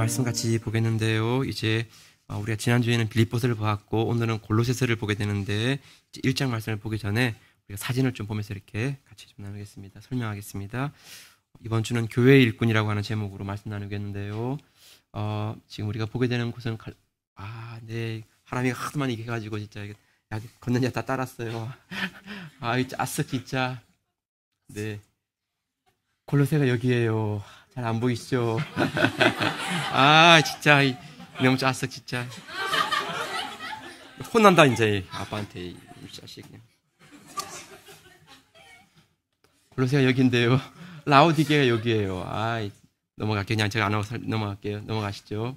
말씀 같이 보겠는데요. 이제 우리가 지난주에는 빌립보서를 보았고 오늘은 골로새서를 보게 되는데 1장 말씀을 보기 전에 우리가 사진을 좀 보면서 이렇게 같이 좀 나누겠습니다. 설명하겠습니다. 이번 주는 교회의 일꾼이라고 하는 제목으로 말씀 나누겠는데요. 지금 우리가 보게 되는 곳은 네, 하람이가 하도 많이 얘기해가지고 진짜 여기 걷는 자 다 따랐어요. 이 짜쓱 진짜. 네, 골로새가 여기에요. 잘 안 보이시죠? 진짜 너무 짜쓱 진짜. 혼난다 이제 아빠한테 이 자식 그냥. 골로새가 여기인데요. 라오디게가 여기에요. 넘어갈게요. 그냥 제가 안 하고 넘어갈게요. 넘어가시죠.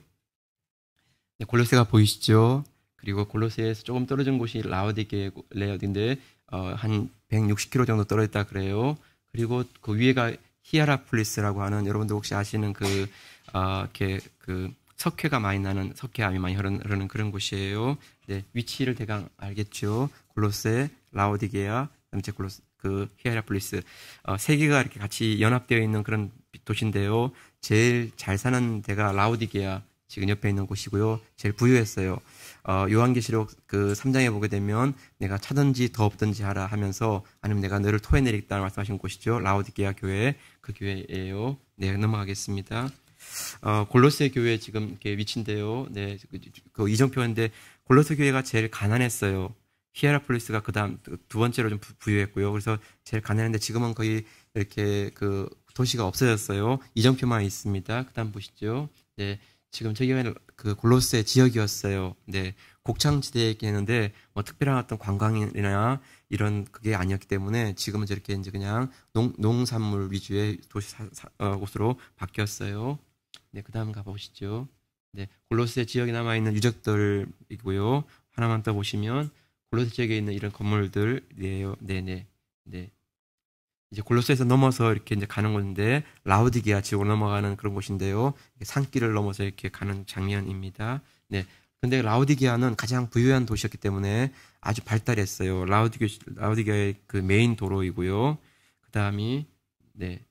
네, 골로새가 보이시죠? 그리고 골로새에서 조금 떨어진 곳이 라오디게인데 한 160km 정도 떨어졌다 그래요. 그리고 그 위에가 히에라폴리스라고 하는, 여러분들 혹시 아시는 그 석회가 많이 나는, 석회암이 많이 흐르는 그런 곳이에요. 네, 위치를 대강 알겠죠? 골로새, 라오디게아, 그다음에 그 히에라폴리스, 세 개가 이렇게 같이 연합되어 있는 그런 도시인데요. 제일 잘 사는 데가 라오디게아, 지금 옆에 있는 곳이고요. 제일 부유했어요. 요한계시록 그 3장에 보게 되면 내가 차든지 더 없든지 하라 하면서, 아니면 내가 너를 토해내리겠다 말씀하신 곳이죠. 라오디게아 교회, 그 교회예요. 네, 넘어가겠습니다. 골로새 교회 지금 이렇게 위치인데요. 네, 그 이정표인데 골로새 교회가 제일 가난했어요. 히에라폴리스가 그다음 두 번째로 좀 부유했고요. 그래서 제일 가난했는데 지금은 거의 이렇게 그 도시가 없어졌어요. 이정표만 있습니다. 그다음 보시죠. 네. 지금 저기가 그 골로새 지역이었어요. 네, 곡창지대였는데 뭐 특별한 어떤 관광이나 이런 그게 아니었기 때문에 지금은 저렇게 이제 그냥 농산물 위주의 도시 곳으로 바뀌었어요. 네, 그다음 가보시죠. 네, 골로새 지역에 남아 있는 유적들이고요. 하나만 더 보시면 골로새 지역에 있는 이런 건물들이에요. 네. 이제 골로새에서 넘어서 이렇게 이제 가는 곳인데 라오디게아 지역으로 넘어가는 그런 곳인데요. 산길을 넘어서 이렇게 가는 장면입니다. 네. 근데 라오디게아는 가장 부유한 도시였기 때문에 아주 발달했어요. 라오디게아의 그 메인 도로이고요. 그 다음이, 네.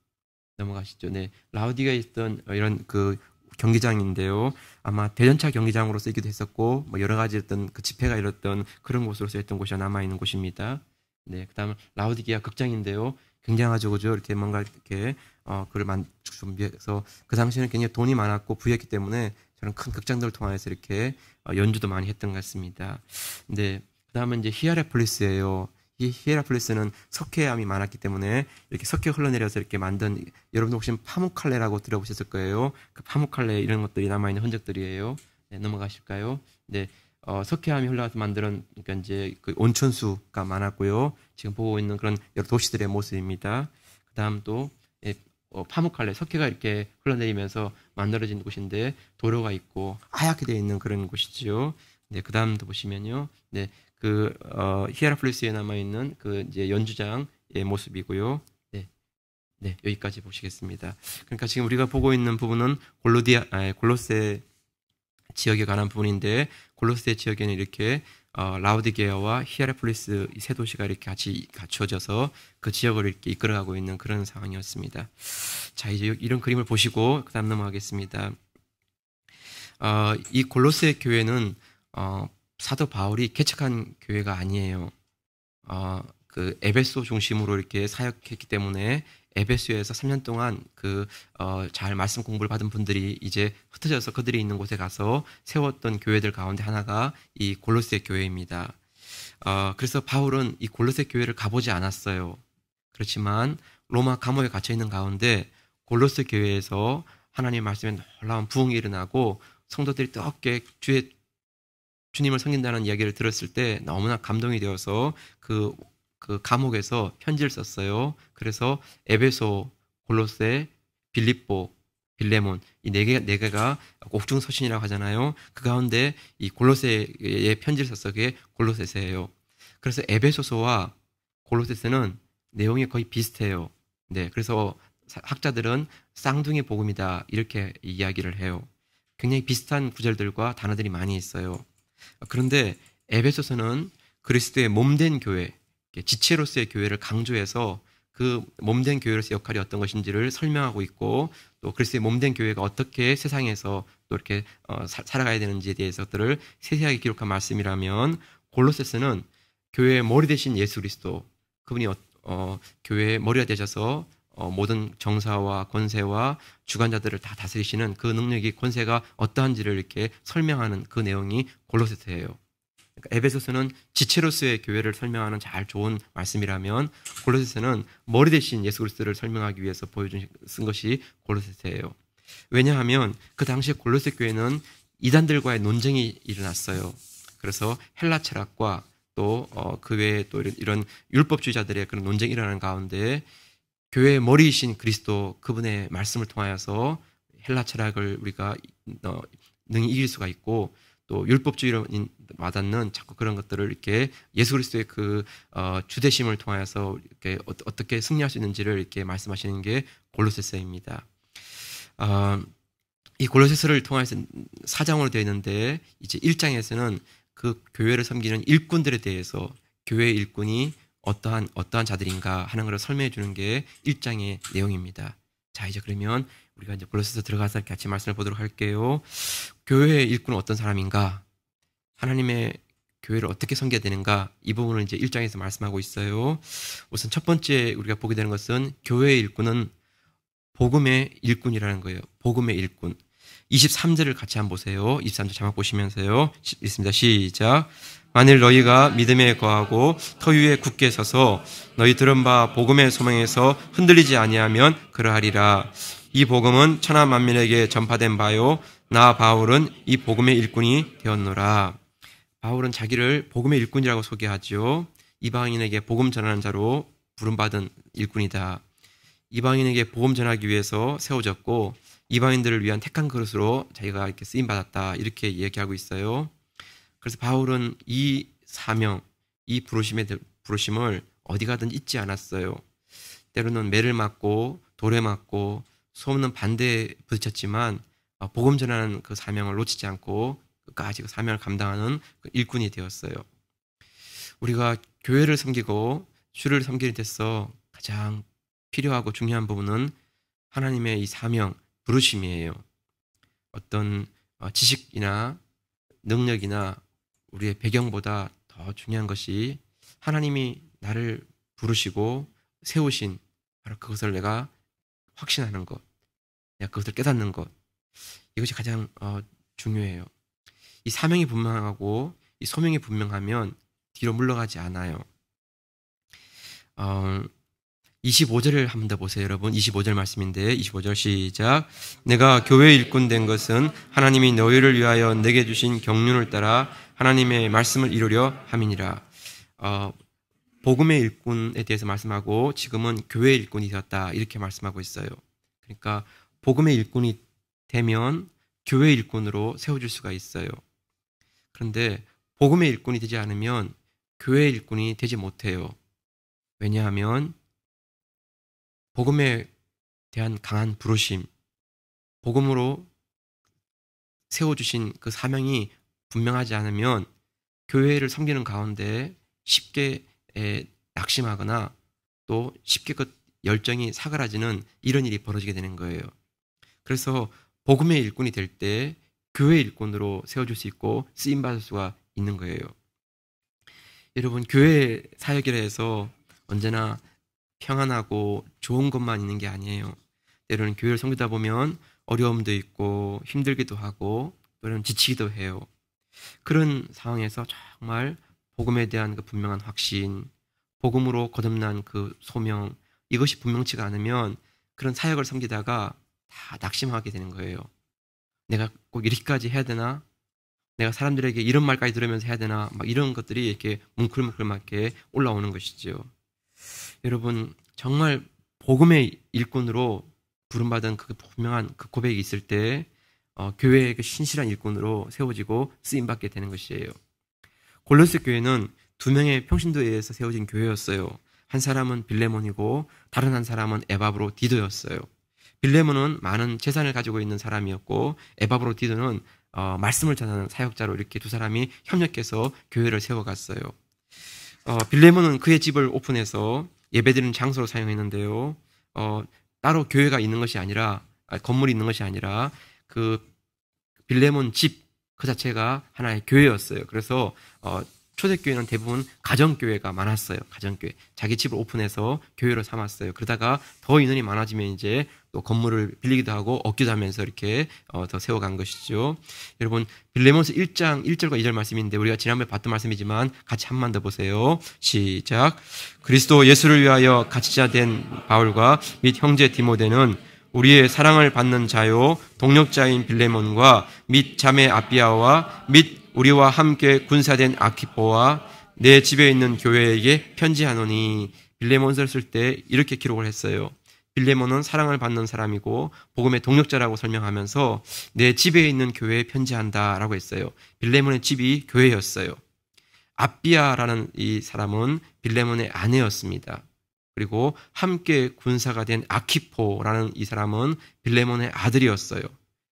넘어가시죠. 네. 라오디게아에 있던 이런 그 경기장인데요. 아마 대전차 경기장으로 쓰기도 했었고, 뭐 여러 가지 어떤 그 집회가 이뤘던 그런 곳으로 쓰였던 곳이 남아있는 곳입니다. 네. 그 다음 라오디게아 극장인데요. 굉장하죠, 그죠? 이렇게 뭔가 이렇게 그걸 준비해서, 그 당시에는 굉장히 돈이 많았고 부였기 때문에 저는 큰 극장들을 통해서 이렇게 연주도 많이 했던 것 같습니다. 네, 그다음은 이제 히에라폴리스예요. 이 히에라폴리스는 석회암이 많았기 때문에 이렇게 석회 흘러내려서 이렇게 만든, 여러분들 혹시 파묵칼레라고 들어보셨을 거예요. 그 파묵칼레 이런 것들이 남아 있는 흔적들이에요. 네, 넘어가실까요? 네. 석회암이 흘러가서 만드는, 그러니까 이제 그 온천수가 많았고요. 지금 보고 있는 그런 여러 도시들의 모습입니다. 그 다음 또, 파묵칼레, 석회가 이렇게 흘러내리면서 만들어진 곳인데 도로가 있고 하얗게 되어 있는 그런 곳이죠. 네, 그 다음도 보시면요. 네, 히에라폴리스에 남아있는 그 이제 연주장의 모습이고요. 네, 여기까지 보시겠습니다. 그러니까 지금 우리가 보고 있는 부분은 골로새 지역에 관한 부분인데, 골로새 지역에는 이렇게 라오디게아와 히에라폴리스 이 세 도시가 이렇게 같이 갖추어져서 그 지역을 이렇게 이끌어가고 있는 그런 상황이었습니다. 자, 이제 이런 그림을 보시고 그다음 넘어가겠습니다. 이 골로새 교회는 사도 바울이 개척한 교회가 아니에요. 그 에베소 중심으로 이렇게 사역했기 때문에 에베소에서 3년 동안 잘 말씀 공부를 받은 분들이 이제 흩어져서 그들이 있는 곳에 가서 세웠던 교회들 가운데 하나가 이 골로새 교회입니다. 그래서 바울은 이 골로새 교회를 가보지 않았어요. 그렇지만 로마 감옥에 갇혀 있는 가운데 골로새 교회에서 하나님의 말씀에 놀라운 부흥이 일어나고 성도들이 뜨겁게 주님을 섬긴다는 이야기를 들었을 때 너무나 감동이 되어서 그 감옥에서 편지를 썼어요. 그래서 에베소, 골로새, 빌립보, 빌레몬 이 네 개가 옥중서신이라고 하잖아요. 그 가운데 이 골로새에 편지를 썼어. 그게 골로새서예요. 그래서 에베소서와 골로새서는 내용이 거의 비슷해요. 네, 그래서 학자들은 쌍둥이 복음이다 이렇게 이야기를 해요. 굉장히 비슷한 구절들과 단어들이 많이 있어요. 그런데 에베소서는 그리스도의 몸된 교회, 지체로서의 교회를 강조해서 그 몸된 교회로서 역할이 어떤 것인지를 설명하고 있고, 또 그리스도의 몸된 교회가 어떻게 세상에서 또 이렇게 살아가야 되는지에 대해서들을 세세하게 기록한 말씀이라면, 골로새서는 교회의 머리 대신 예수 그리스도, 그분이 교회의 머리가 되셔서 모든 정사와 권세와 주관자들을 다 다스리시는 그 능력이, 권세가 어떠한지를 이렇게 설명하는 그 내용이 골로새서예요. 그러니까 에베소서는 지체로서의 교회를 설명하는 잘 좋은 말씀이라면, 골로새서는 머리 대신 예수 그리스도를 설명하기 위해서 쓴 것이 골로새서예요. 왜냐하면 그 당시에 골로새 교회는 이단들과의 논쟁이 일어났어요. 그래서 헬라 철학과 또 그 외에 또 이런 율법주의자들의 그런 논쟁이 일어나는 가운데, 교회의 머리이신 그리스도, 그분의 말씀을 통하여서 헬라 철학을 우리가 능히 이길 수가 있고, 또 율법주의로 와닿는 자꾸 그런 것들을 이렇게 예수 그리스도의 그 주되심을 통하여서 이렇게 어떻게 승리할 수 있는지를 이렇게 말씀하시는 게 골로새서입니다. 이 골로새서를 통해서 4장으로 되어 있는데, 이제 1장에서는 그 교회를 섬기는 일꾼들에 대해서, 교회의 일꾼이 어떠한 자들인가 하는 것을 설명해 주는 게 1장의 내용입니다. 자, 이제 그러면 우리가 이제 골로새서 들어가서 같이 말씀을 보도록 할게요. 교회의 일꾼은 어떤 사람인가? 하나님의 교회를 어떻게 섬겨야 되는가? 이 부분을 이제 1장에서 말씀하고 있어요. 우선 첫 번째 우리가 보게 되는 것은, 교회의 일꾼은 복음의 일꾼이라는 거예요. 복음의 일꾼. 23절을 같이 한번 보세요. 23절 자막 보시면서요. 읽습니다. 시작. 만일 너희가 믿음에 거하고 터 위에 굳게 서서 너희 들은 바 복음의 소망에서 흔들리지 아니하면 그러하리라. 이 복음은 천하 만민에게 전파된 바요, 나 바울은 이 복음의 일꾼이 되었노라. 바울은 자기를 복음의 일꾼이라고 소개하죠. 이방인에게 복음 전하는 자로 부름받은 일꾼이다. 이방인에게 복음 전하기 위해서 세워졌고, 이방인들을 위한 택한 그릇으로 자기가 이렇게 쓰임받았다, 이렇게 얘기하고 있어요. 그래서 바울은 이 사명, 이 부르심을 어디 가든 잊지 않았어요. 때로는 매를 맞고 돌에 맞고 소없는 반대에 부딪혔지만, 복음 전하는 그 사명을 놓치지 않고 끝까지 그 사명을 감당하는 그 일꾼이 되었어요. 우리가 교회를 섬기고 주를 섬기는 데서 가장 필요하고 중요한 부분은 하나님의 이 사명, 부르심이에요. 어떤 지식이나 능력이나 우리의 배경보다 더 중요한 것이, 하나님이 나를 부르시고 세우신 바로 그것을 내가 확신하는 것, 내가 그것을 깨닫는 것, 이것이 가장 중요해요. 이 사명이 분명하고 이 소명이 분명하면 뒤로 물러가지 않아요. 25절을 한 번 더 보세요, 여러분. 25절 말씀인데, 25절 시작. 내가 교회 일꾼 된 것은 하나님이 너희를 위하여 내게 주신 경륜을 따라 하나님의 말씀을 이루려 함이니라. 복음의 일꾼에 대해서 말씀하고, 지금은 교회 일꾼이 되었다, 이렇게 말씀하고 있어요. 그러니까 복음의 일꾼이 되면 교회 일꾼으로 세워줄 수가 있어요. 그런데 복음의 일꾼이 되지 않으면 교회 일꾼이 되지 못해요. 왜냐하면 복음에 대한 강한 부르심, 복음으로 세워주신 그 사명이 분명하지 않으면 교회를 섬기는 가운데 쉽게 낙심하거나 또 쉽게 그 열정이 사그라지는 이런 일이 벌어지게 되는 거예요. 그래서 복음의 일꾼이 될 때 교회 일꾼으로 세워줄 수 있고 쓰임받을 수가 있는 거예요. 여러분, 교회 사역이라 해서 언제나 평안하고 좋은 것만 있는 게 아니에요. 때로는 교회를 섬기다 보면 어려움도 있고 힘들기도 하고 또는 지치기도 해요. 그런 상황에서 정말 복음에 대한 그 분명한 확신, 복음으로 거듭난 그 소명, 이것이 분명치가 않으면 그런 사역을 섬기다가 다 낙심하게 되는 거예요. 내가 꼭 이렇게까지 해야 되나? 내가 사람들에게 이런 말까지 들으면서 해야 되나? 막 이런 것들이 이렇게 뭉클뭉클하게 올라오는 것이죠. 여러분, 정말 복음의 일꾼으로 부름받은 그 분명한 그 고백이 있을 때 교회의 그 신실한 일꾼으로 세워지고 쓰임받게 되는 것이에요. 골로새 교회는 두 명의 평신도에 의해서 세워진 교회였어요. 한 사람은 빌레몬이고 다른 한 사람은 에바브로디도였어요. 빌레몬은 많은 재산을 가지고 있는 사람이었고, 에바브로디도는 말씀을 전하는 사역자로 이렇게 두 사람이 협력해서 교회를 세워갔어요. 빌레몬은 그의 집을 오픈해서 예배드리는 장소로 사용했는데요. 따로 교회가 있는 것이 아니라, 건물이 있는 것이 아니라 그 빌레몬 집 그 자체가 하나의 교회였어요. 그래서 초대교회는 대부분 가정교회가 많았어요. 가정교회. 자기 집을 오픈해서 교회로 삼았어요. 그러다가 더 인원이 많아지면 이제 또 건물을 빌리기도 하고 얻기도 하면서 이렇게 더 세워간 것이죠. 여러분, 빌레몬서 1장 1절과 2절 말씀인데 우리가 지난번에 봤던 말씀이지만 같이 한 번 더 보세요. 시작. 그리스도 예수를 위하여 갇히자 된 바울과 및 형제 디모데는 우리의 사랑을 받는 자요 동력자인 빌레몬과 및 자매 아비아와 및 우리와 함께 군사된 아키포와 내 집에 있는 교회에게 편지하노니. 빌레몬서를 쓸 때 이렇게 기록을 했어요. 빌레몬은 사랑을 받는 사람이고 복음의 동력자라고 설명하면서 내 집에 있는 교회에 편지한다라고 했어요. 빌레몬의 집이 교회였어요. 아비아라는 이 사람은 빌레몬의 아내였습니다. 그리고 함께 군사가 된 아키포라는 이 사람은 빌레몬의 아들이었어요.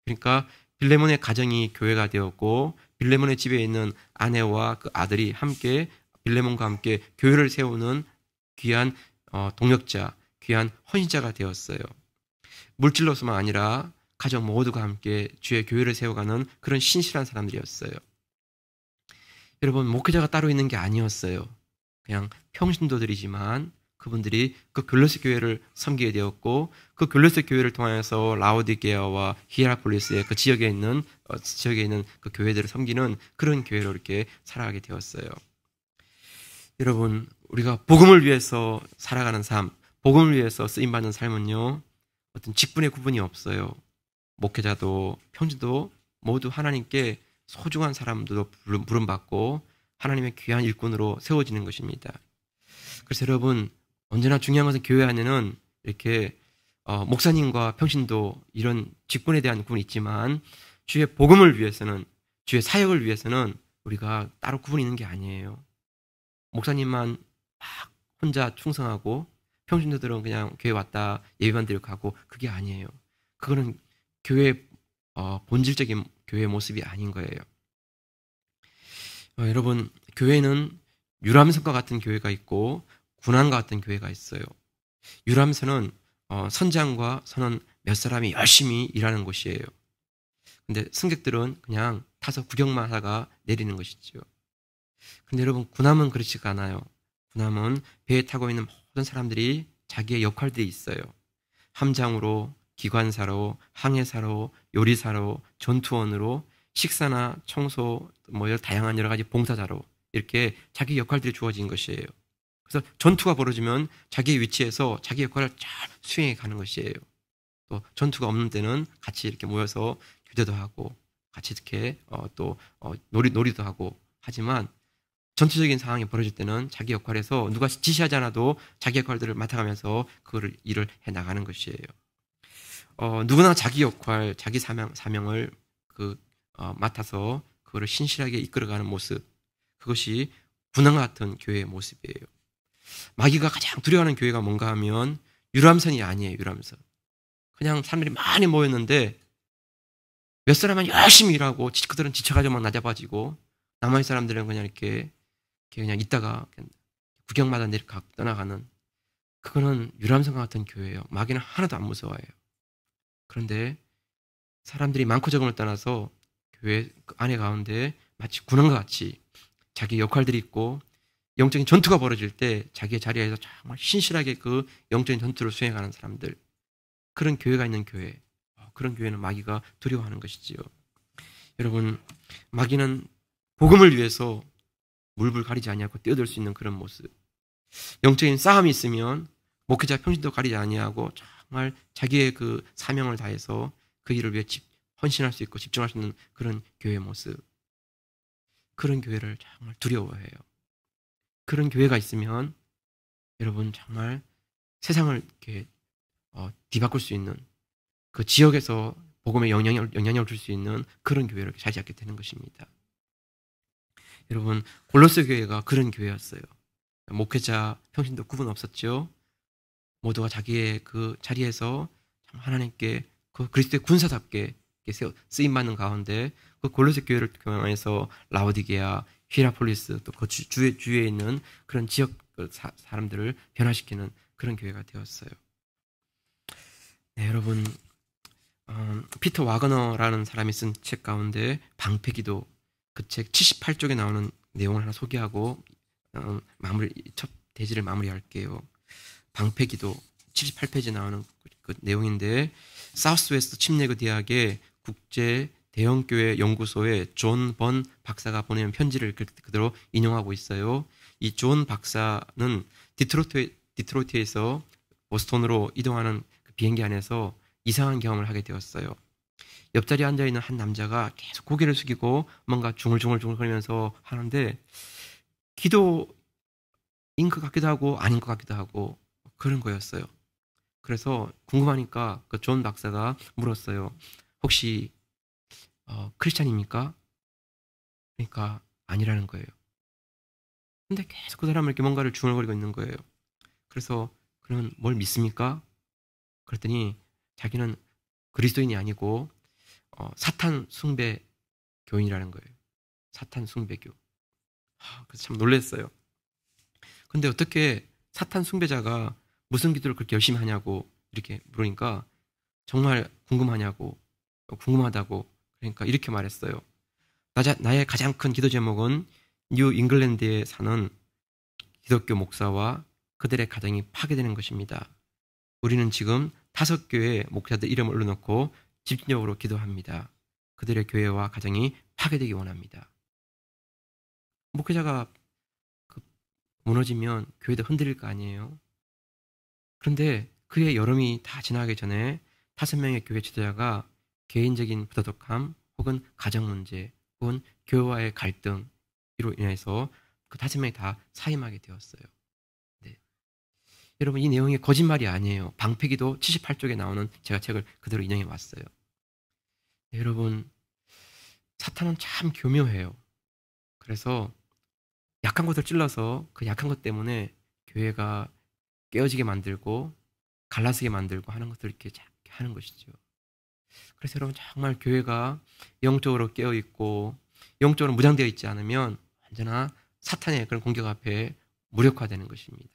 그러니까 빌레몬의 가정이 교회가 되었고 빌레몬의 집에 있는 아내와 그 아들이 함께 빌레몬과 함께 교회를 세우는 귀한 동력자, 귀한 헌신자가 되었어요. 물질로서만 아니라 가정 모두가 함께 주의 교회를 세워가는 그런 신실한 사람들이었어요. 여러분, 목회자가 따로 있는 게 아니었어요. 그냥 평신도들이지만 그분들이 그 골로새 교회를 섬기게 되었고 그 골로새 교회를 통해서 라오디게아와 히에라폴리스의 그 지역에 있는 그 교회들을 섬기는 그런 교회로 이렇게 살아가게 되었어요. 여러분, 우리가 복음을 위해서 살아가는 삶, 복음을 위해서 쓰임 받는 삶은요, 어떤 직분의 구분이 없어요. 목회자도 평신도 모두 하나님께 소중한 사람들도 부름받고 하나님의 귀한 일꾼으로 세워지는 것입니다. 그래서 여러분, 언제나 중요한 것은 교회 안에는 이렇게 목사님과 평신도 이런 직분에 대한 구분이 있지만 주의 복음을 위해서는, 주의 사역을 위해서는 우리가 따로 구분이 있는 게 아니에요. 목사님만 막 혼자 충성하고 평신도들은 그냥 교회 왔다 예배만 드리고 가고, 그게 아니에요. 그거는 교회의 본질적인 교회의 모습이 아닌 거예요. 여러분, 교회는 유람선과 같은 교회가 있고 군함과 같은 교회가 있어요. 유람선은 선장과 선원 몇 사람이 열심히 일하는 곳이에요. 근데 승객들은 그냥 타서 구경만 하다가 내리는 것이죠. 근데 여러분, 군함은 그렇지가 않아요. 군함은 배에 타고 있는 모든 사람들이 자기의 역할들이 있어요. 함장으로, 기관사로, 항해사로, 요리사로, 전투원으로, 식사나 청소, 다양한 여러 가지 봉사자로 이렇게 자기 역할들이 주어진 것이에요. 그래서 전투가 벌어지면 자기의 위치에서 자기 역할을 잘 수행해 가는 것이에요. 또 전투가 없는 때는 같이 이렇게 모여서 교대도 하고 같이 이렇게 놀이도 하고 하지만 전투적인 상황이 벌어질 때는 자기 역할에서 누가 지시하지 않아도 자기 역할들을 맡아가면서 그거를 일을 해 나가는 것이에요. 누구나 자기 역할, 자기 사명을 맡아서 그거를 신실하게 이끌어가는 모습, 그것이 군함과 같은 교회의 모습이에요. 마귀가 가장 두려워하는 교회가 뭔가 하면 유람선이 아니에요. 유람선. 그냥 사람들이 많이 모였는데 몇 사람은 열심히 일하고 그들은 지쳐가지고 막 낮아빠지고 나머지 사람들은 그냥 이렇게 그냥 있다가 구경마다 떠나가는, 그거는 유람선과 같은 교회예요. 마귀는 하나도 안 무서워해요. 그런데 사람들이 많고 적음을 떠나서 교회 안에 가운데 마치 군함과 같이 자기 역할들이 있고 영적인 전투가 벌어질 때 자기의 자리에서 정말 신실하게 그 영적인 전투를 수행하는 사람들, 그런 교회가 있는 교회, 그런 교회는 마귀가 두려워하는 것이지요. 여러분, 마귀는 복음을 위해서 물불 가리지 아니하고 뛰어들 수 있는 그런 모습, 영적인 싸움이 있으면 목회자 평신도 가리지 아니하고 정말 자기의 그 사명을 다해서 그 일을 위해 헌신할 수 있고 집중할 수 있는 그런 교회의 모습, 그런 교회를 정말 두려워해요. 그런 교회가 있으면 여러분 정말 세상을 이렇게 뒤바꿀 수 있는, 그 지역에서 복음의 영향력을 줄 수 있는 그런 교회를 잘 잡게 되는 것입니다. 여러분, 골로새 교회가 그런 교회였어요. 목회자, 평신도 구분 없었죠. 모두가 자기의 그 자리에서 하나님께 그 그리스도의 군사답게 쓰임받는 가운데 그 골로새 교회를 통해서 라오디게아, 히에라폴리스, 또 그 주위에 있는 그런 지역 사람들을 변화시키는 그런 교회가 되었어요. 네, 여러분, 피터 와그너라는 사람이 쓴 책 가운데 방패기도, 그 책 78쪽에 나오는 내용을 하나 소개하고 첫 대지를 마무리할게요. 방패기도 78페이지에 나오는 그 내용인데, 사우스웨스트 침례교 대학의 국제 대형교회 연구소의 존 번 박사가 보낸 편지를 그대로 인용하고 있어요. 이 존 박사는 디트로이트에서 보스턴으로 이동하는 그 비행기 안에서 이상한 경험을 하게 되었어요. 옆자리에 앉아있는 한 남자가 계속 고개를 숙이고 뭔가 중얼중얼거리면서 하는데, 기도인 것 같기도 하고 아닌 것 같기도 하고 그런 거였어요. 그래서 궁금하니까 그 존 박사가 물었어요. 혹시 크리스찬입니까? 그러니까 아니라는 거예요. 근데 계속 그 사람은 이렇게 뭔가를 중얼거리고 있는 거예요. 그래서 그는 뭘 믿습니까? 그랬더니 자기는 그리스도인이 아니고 사탄 숭배 교인이라는 거예요. 사탄 숭배교. 그래서 참 놀랐어요. 근데 어떻게 사탄 숭배자가 무슨 기도를 그렇게 열심히 하냐고 이렇게 물으니까 정말 궁금하다고, 그러니까 이렇게 말했어요. 나의 가장 큰 기도 제목은 뉴 잉글랜드에 사는 기독교 목사와 그들의 가정이 파괴되는 것입니다. 우리는 지금 5교회 목사들 이름을 올려놓고 집중적으로 기도합니다. 그들의 교회와 가정이 파괴되기 원합니다. 목회자가 무너지면 교회도 흔들릴 거 아니에요. 그런데 그의 여름이 다 지나기 전에 5명의 교회 지도자가 개인적인 부도덕함 혹은 가정 문제 혹은 교회와의 갈등으로 인해서 그 5명이 다 사임하게 되었어요. 네. 여러분, 이 내용이 거짓말이 아니에요. 방패기도 78쪽에 나오는 제가 책을 그대로 인용해 왔어요. 네, 여러분, 사탄은 참 교묘해요. 그래서 약한 것을 찔러서 그 약한 것 때문에 교회가 깨어지게 만들고 갈라서게 만들고 하는 것들을 이렇게 하는 것이죠. 그래서 여러분, 정말 교회가 영적으로 깨어있고 영적으로 무장되어 있지 않으면 언제나 사탄의 그런 공격 앞에 무력화되는 것입니다.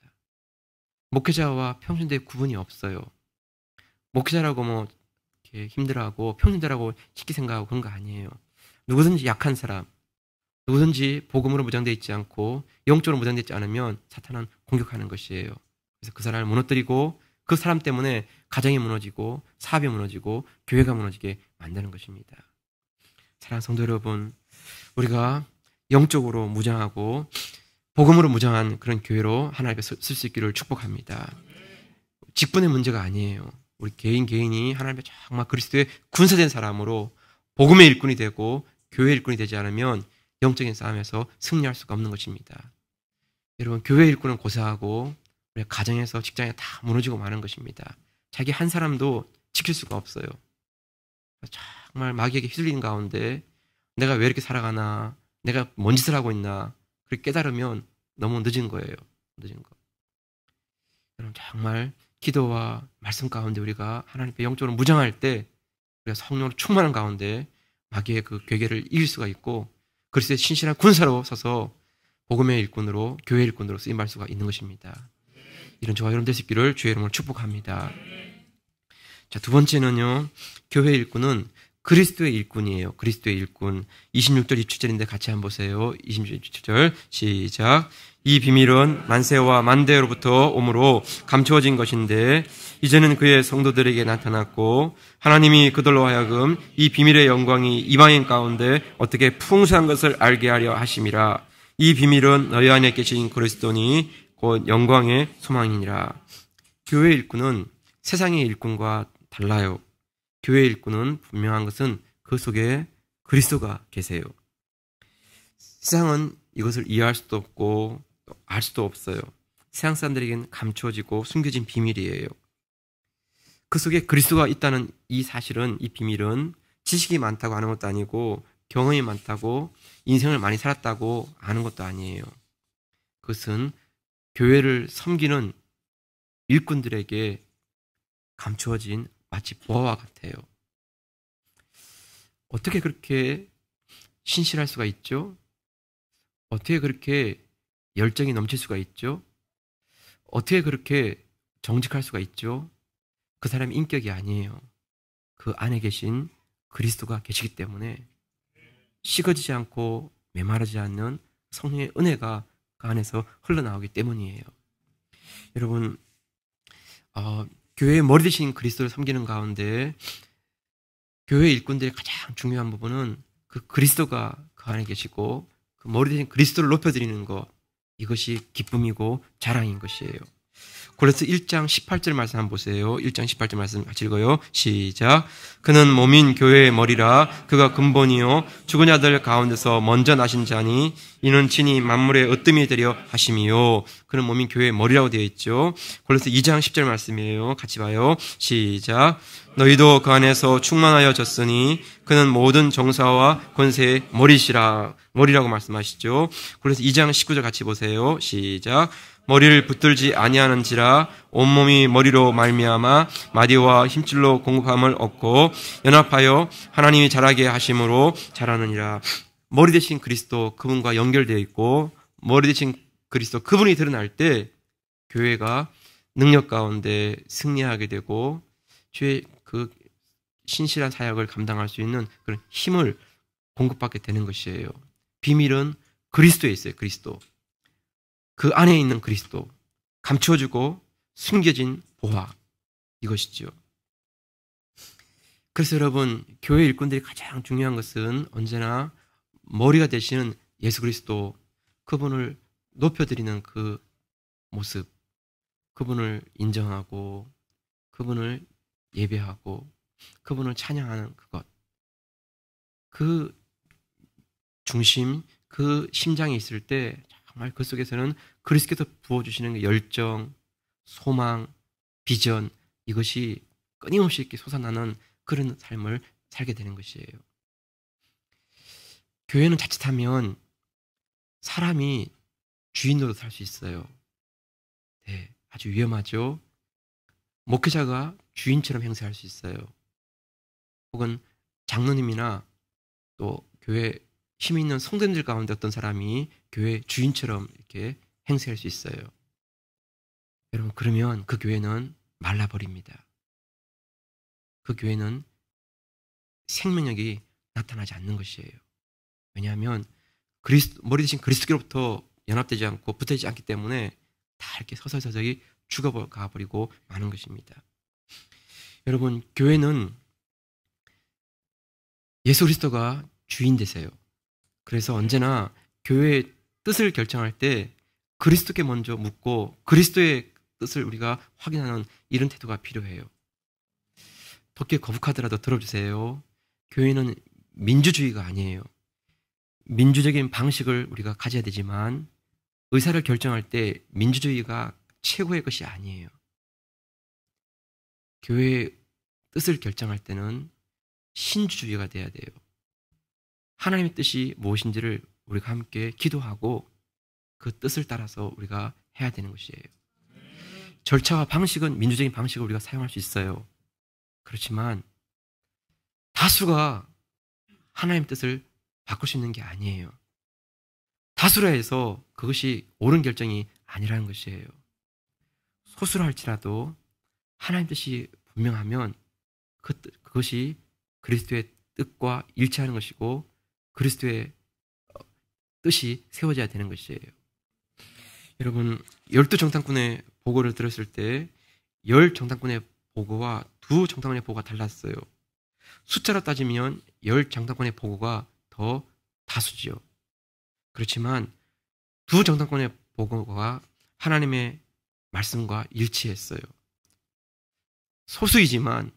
목회자와 평신도의 구분이 없어요. 목회자라고 뭐 이렇게 힘들어하고 평신도라고 쉽게 생각하고 그런 거 아니에요. 누구든지 약한 사람, 누구든지 복음으로 무장되어 있지 않고 영적으로 무장되어 있지 않으면 사탄은 공격하는 것이에요. 그래서 그 사람을 무너뜨리고 그 사람 때문에 가정이 무너지고 사업이 무너지고 교회가 무너지게 만드는 것입니다. 사랑하는 성도 여러분, 우리가 영적으로 무장하고 복음으로 무장한 그런 교회로 하나님께 쓸 수 있기를 축복합니다. 직분의 문제가 아니에요. 우리 개인이 하나님의 정말 그리스도의 군사된 사람으로 복음의 일꾼이 되고 교회의 일꾼이 되지 않으면 영적인 싸움에서 승리할 수가 없는 것입니다. 여러분, 교회 일꾼은 고사하고 우리 가정에서 직장에 다 무너지고 마는 것입니다. 자기 한 사람도 지킬 수가 없어요. 정말 마귀에게 휘둘리는 가운데 내가 왜 이렇게 살아가나, 내가 뭔 짓을 하고 있나, 그렇게 깨달으면 너무 늦은 거예요. 늦은 거. 여러분, 정말 기도와 말씀 가운데 우리가 하나님께 영적으로 무장할 때 우리가 성령으로 충만한 가운데 마귀의 그 괴계를 이길 수가 있고 그리스도의 신실한 군사로 서서 복음의 일꾼으로, 교회 일꾼으로 쓰임받을 수가 있는 것입니다. 이런 저와 여러분 될 수 있기를 주의 이름으로 축복합니다. 자, 두 번째는요, 교회 일꾼은 그리스도의 일꾼이에요. 그리스도의 일꾼. 26절, 27절인데 같이 한번 보세요. 26절 시작. 이 비밀은 만세와 만대로부터 오므로 감추어진 것인데 이제는 그의 성도들에게 나타났고 하나님이 그들로 하여금 이 비밀의 영광이 이방인 가운데 어떻게 풍성한 것을 알게 하려 하심이라. 이 비밀은 너희 안에 계신 그리스도니 곧 영광의 소망이니라. 교회 일꾼은 세상의 일꾼과 달라요. 교회 일꾼은 분명한 것은 그 속에 그리스도가 계세요. 세상은 이것을 이해할 수도 없고 알 수도 없어요. 세상 사람들에게는 감추어지고 숨겨진 비밀이에요. 그 속에 그리스도가 있다는 이 사실은, 이 비밀은 지식이 많다고 아는 것도 아니고 경험이 많다고 인생을 많이 살았다고 아는 것도 아니에요. 그것은 교회를 섬기는 일꾼들에게 감추어진 마치 보화와 같아요. 어떻게 그렇게 신실할 수가 있죠? 어떻게 그렇게 열정이 넘칠 수가 있죠? 어떻게 그렇게 정직할 수가 있죠? 그 사람의 인격이 아니에요. 그 안에 계신 그리스도가 계시기 때문에 식어지지 않고 메마르지 않는 성령의 은혜가 그 안에서 흘러나오기 때문이에요. 여러분, 교회의 머리 되신 그리스도를 섬기는 가운데 교회 일꾼들의 가장 중요한 부분은 그 그리스도가 그 안에 계시고 그 머리 되신 그리스도를 높여드리는 것, 이것이 기쁨이고 자랑인 것이에요. 고린도서 1장 18절 말씀 한번 보세요. 1장 18절 말씀 같이 읽어요. 시작. 그는 몸인 교회의 머리라. 그가 근본이요 죽은 자들 가운데서 먼저 나신 자니 이는 친히 만물의 으뜸이 되려 하심이요. 그는 몸인 교회의 머리라고 되어 있죠. 고린도서 2장 10절 말씀이에요. 같이 봐요. 시작. 너희도 그 안에서 충만하여졌으니 그는 모든 정사와 권세의 머리라고 말씀하시죠. 고린도서 2장 19절 같이 보세요. 시작. 머리를 붙들지 아니하는지라 온몸이 머리로 말미암아 마디와 힘줄로 공급함을 얻고 연합하여 하나님이 자라게 하심으로 자라느니라. 머리 대신 그리스도, 그분과 연결되어 있고 머리 대신 그리스도, 그분이 드러날 때 교회가 능력 가운데 승리하게 되고 주의 그 신실한 사역을 감당할 수 있는 그런 힘을 공급받게 되는 것이에요. 비밀은 그리스도에 있어요. 그리스도. 그 안에 있는 그리스도, 감추어주고 숨겨진 보화, 이것이죠. 그래서 여러분, 교회 일꾼들이 가장 중요한 것은 언제나 머리가 되시는 예수 그리스도, 그분을 높여드리는 그 모습, 그분을 인정하고 그분을 예배하고 그분을 찬양하는 그것, 그 중심, 그 심장이 있을 때 정말 그 속에서는 그리스도께서 부어주시는 열정, 소망, 비전, 이것이 끊임없이 이렇게 솟아나는 그런 삶을 살게 되는 것이에요. 교회는 자칫하면 사람이 주인으로 살 수 있어요. 네, 아주 위험하죠. 목회자가 주인처럼 행세할 수 있어요. 혹은 장로님이나 또 교회 힘이 있는 성도님들 가운데 어떤 사람이 교회 주인처럼 이렇게 행세할 수 있어요. 여러분, 그러면 그 교회는 말라버립니다. 그 교회는 생명력이 나타나지 않는 것이에요. 왜냐하면 머리 대신 그리스도로부터 연합되지 않고 붙어있지 않기 때문에 다 이렇게 서서히 죽어가버리고 마는 것입니다. 여러분, 교회는 예수 그리스도가 주인 되세요. 그래서 언제나 교회의 뜻을 결정할 때 그리스도께 먼저 묻고 그리스도의 뜻을 우리가 확인하는 이런 태도가 필요해요. 덕계 거북하더라도 들어주세요. 교회는 민주주의가 아니에요. 민주적인 방식을 우리가 가져야 되지만 의사를 결정할 때 민주주의가 최고의 것이 아니에요. 교회의 뜻을 결정할 때는 신주주의가 돼야 돼요. 하나님의 뜻이 무엇인지를 우리가 함께 기도하고 그 뜻을 따라서 우리가 해야 되는 것이에요. 절차와 방식은 민주적인 방식을 우리가 사용할 수 있어요. 그렇지만 다수가 하나님의 뜻을 바꿀 수 있는 게 아니에요. 다수라 해서 그것이 옳은 결정이 아니라는 것이에요. 소수라 할지라도 하나님 뜻이 분명하면 그것이 그리스도의 뜻과 일치하는 것이고 그리스도의 뜻이 세워져야 되는 것이에요. 여러분, 12정탐꾼의 보고를 들었을 때 10정탐꾼의 보고와 2정탐꾼의 보고가 달랐어요. 숫자로 따지면 10정탐꾼의 보고가 더 다수지요. 그렇지만 2정탐꾼의 보고가 하나님의 말씀과 일치했어요. 소수이지만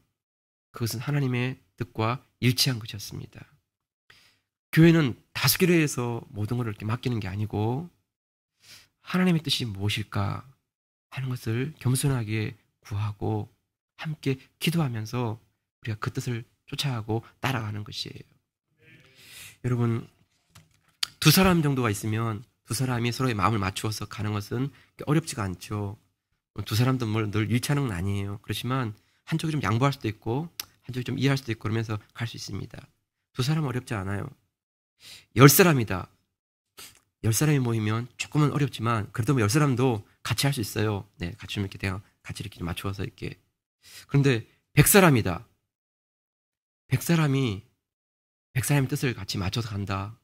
그것은 하나님의 뜻과 일치한 것이었습니다. 교회는 다수결에 의해서 모든 것을 이렇게 맡기는 게 아니고 하나님의 뜻이 무엇일까 하는 것을 겸손하게 구하고 함께 기도하면서 우리가 그 뜻을 쫓아가고 따라가는 것이에요. 여러분, 2사람 정도가 있으면 2사람이 서로의 마음을 맞추어서 가는 것은 어렵지가 않죠. 2사람도 늘 일치하는 건 아니에요. 그렇지만 한쪽이 좀 양보할 수도 있고 한쪽이 좀 이해할 수도 있고 그러면서 갈 수 있습니다. 2사람은 어렵지 않아요. 10사람이다. 10사람이 모이면 조금은 어렵지만 그래도 10사람도 같이 할 수 있어요. 네, 같이 좀 이렇게 대강 같이 이렇게 맞추어서 이렇게. 그런데 100사람이다. 100사람이 100사람의 뜻을 같이 맞춰서 간다.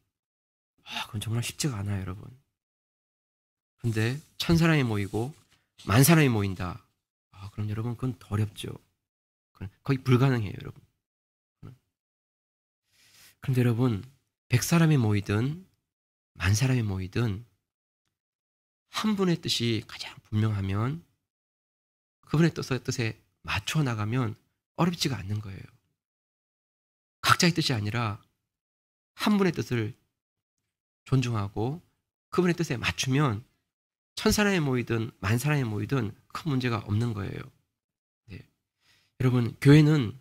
그건 정말 쉽지가 않아요, 여러분. 그런데 1000사람이 모이고 10,000사람이 모인다. 그럼 여러분 그건 더 어렵죠. 그건 거의 불가능해요, 여러분. 그런데 여러분 100사람이 모이든 10,000사람이 모이든 한 분의 뜻이 가장 분명하면 그분의 뜻에 맞춰 나가면 어렵지가 않는 거예요. 각자의 뜻이 아니라 한 분의 뜻을 존중하고 그분의 뜻에 맞추면 1000사람이 모이든 10,000사람이 모이든 큰 문제가 없는 거예요. 네. 여러분, 교회는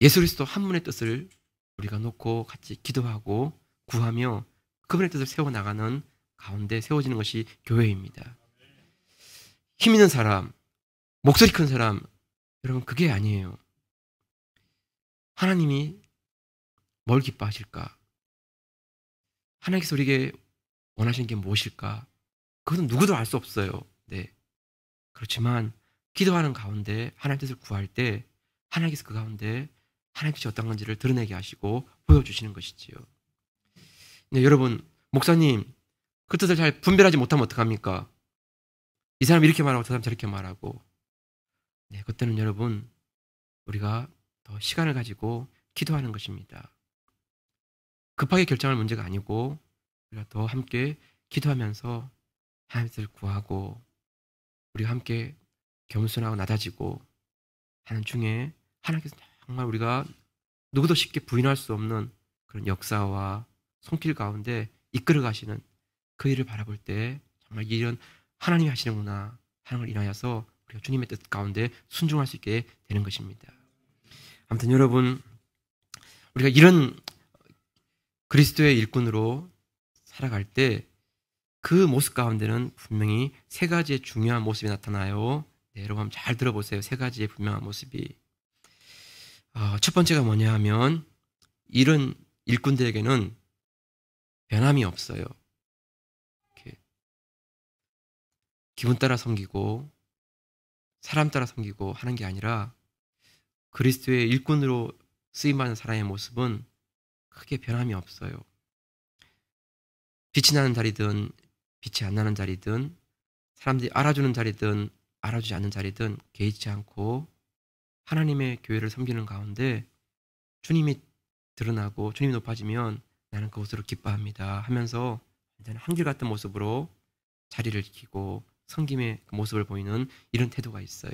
예수 그리스도 한 분의 뜻을 우리가 놓고 같이 기도하고 구하며 그분의 뜻을 세워나가는 가운데 세워지는 것이 교회입니다. 힘 있는 사람, 목소리 큰 사람, 여러분 그게 아니에요. 하나님이 뭘 기뻐하실까? 하나님께서 우리에게 원하시는 게 무엇일까? 그것은 누구도 알 수 없어요. 네. 그렇지만 기도하는 가운데 하나님 뜻을 구할 때 하나님께서 그 가운데 하나님께서 어떤 건지를 드러내게 하시고 보여주시는 것이지요. 네, 여러분, 목사님 그 뜻을 잘 분별하지 못하면 어떡합니까? 이 사람 이렇게 말하고 저 사람 저렇게 말하고. 네, 그때는 여러분 우리가 더 시간을 가지고 기도하는 것입니다. 급하게 결정할 문제가 아니고 우리가 더 함께 기도하면서 하나님의 뜻을 구하고 우리가 함께 겸손하고 낮아지고 하는 중에 하나님께서 정말 우리가 누구도 쉽게 부인할 수 없는 그런 역사와 손길 가운데 이끌어 가시는 그 일을 바라볼 때 정말 이 일은 하나님이 하시는구나 하는 걸 인하여서 우리가 주님의 뜻 가운데 순종할 수 있게 되는 것입니다. 아무튼 여러분, 우리가 이런 그리스도의 일꾼으로 살아갈 때 그 모습 가운데는 분명히 세 가지의 중요한 모습이 나타나요. 네, 여러분 한번 잘 들어보세요. 세 가지의 분명한 모습이. 첫 번째가 뭐냐 하면 이런 일꾼들에게는 변함이 없어요. 이렇게 기분 따라 섬기고 사람 따라 섬기고 하는 게 아니라 그리스도의 일꾼으로 쓰임받는 사람의 모습은 크게 변함이 없어요. 빛이 나는 자리든 빛이 안 나는 자리든 사람들이 알아주는 자리든 알아주지 않는 자리든 개의치 않고 하나님의 교회를 섬기는 가운데 주님이 드러나고 주님이 높아지면 나는 그것으로 기뻐합니다 하면서 한결같은 모습으로 자리를 지키고 섬김의 그 모습을 보이는 이런 태도가 있어요.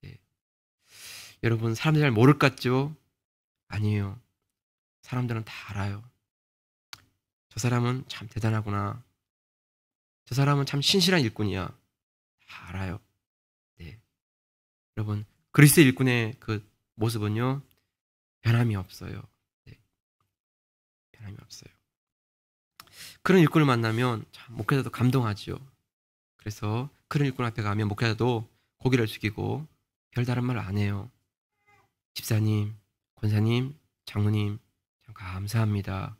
네. 여러분 사람들이 잘 모를 것 같죠? 아니에요. 사람들은 다 알아요. 저 사람은 참 대단하구나. 저 사람은 참 신실한 일꾼이야. 다 알아요. 네. 여러분, 그리스도의 일꾼의 그 모습은요, 변함이 없어요. 네. 변함이 없어요. 그런 일꾼을 만나면 참 목회자도 감동하지요. 그래서 그런 일꾼 앞에 가면 목회자도 고개를 숙이고 별다른 말 안 해요. 집사님, 권사님, 장로님, 참 감사합니다.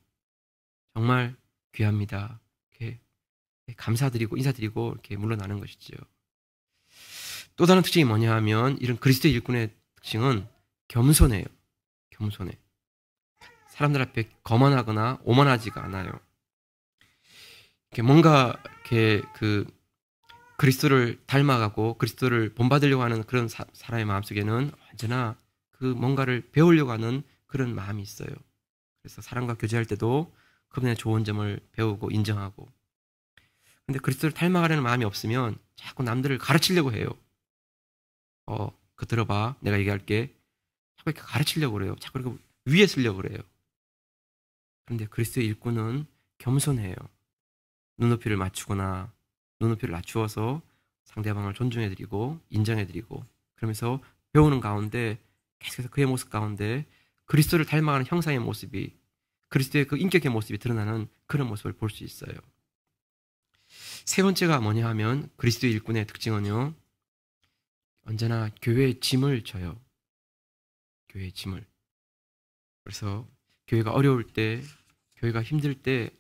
정말 귀합니다. 이렇게 감사드리고 인사드리고 이렇게 물러나는 것이죠. 또 다른 특징이 뭐냐 하면 이런 그리스도의 일꾼의 특징은 겸손해요. 겸손해. 사람들 앞에 거만하거나 오만하지가 않아요. 이렇게 뭔가 이렇게 그 그리스도를 닮아가고 그리스도를 본받으려고 하는 그런 사람의 마음속에는 언제나 그 뭔가를 배우려고 하는 그런 마음이 있어요. 그래서 사람과 교제할 때도 그분의 좋은 점을 배우고 인정하고. 근데 그리스도를 닮아가려는 마음이 없으면 자꾸 남들을 가르치려고 해요. 그거 들어봐. 내가 얘기할게. 자꾸 이렇게 가르치려고 그래요. 자꾸 이렇게 위에 쓰려고 그래요. 그런데 그리스도의 일꾼은 겸손해요. 눈높이를 맞추거나 눈높이를 낮추어서 상대방을 존중해드리고 인정해드리고 그러면서 배우는 가운데 계속해서 그의 모습 가운데 그리스도를 닮아가는 형상의 모습이 그리스도의 그 인격의 모습이 드러나는 그런 모습을 볼 수 있어요. 세 번째가 뭐냐 하면 그리스도의 일꾼의 특징은요. 언제나 교회의 짐을 져요. 교회의 짐을. 그래서 교회가 어려울 때 교회가 힘들 때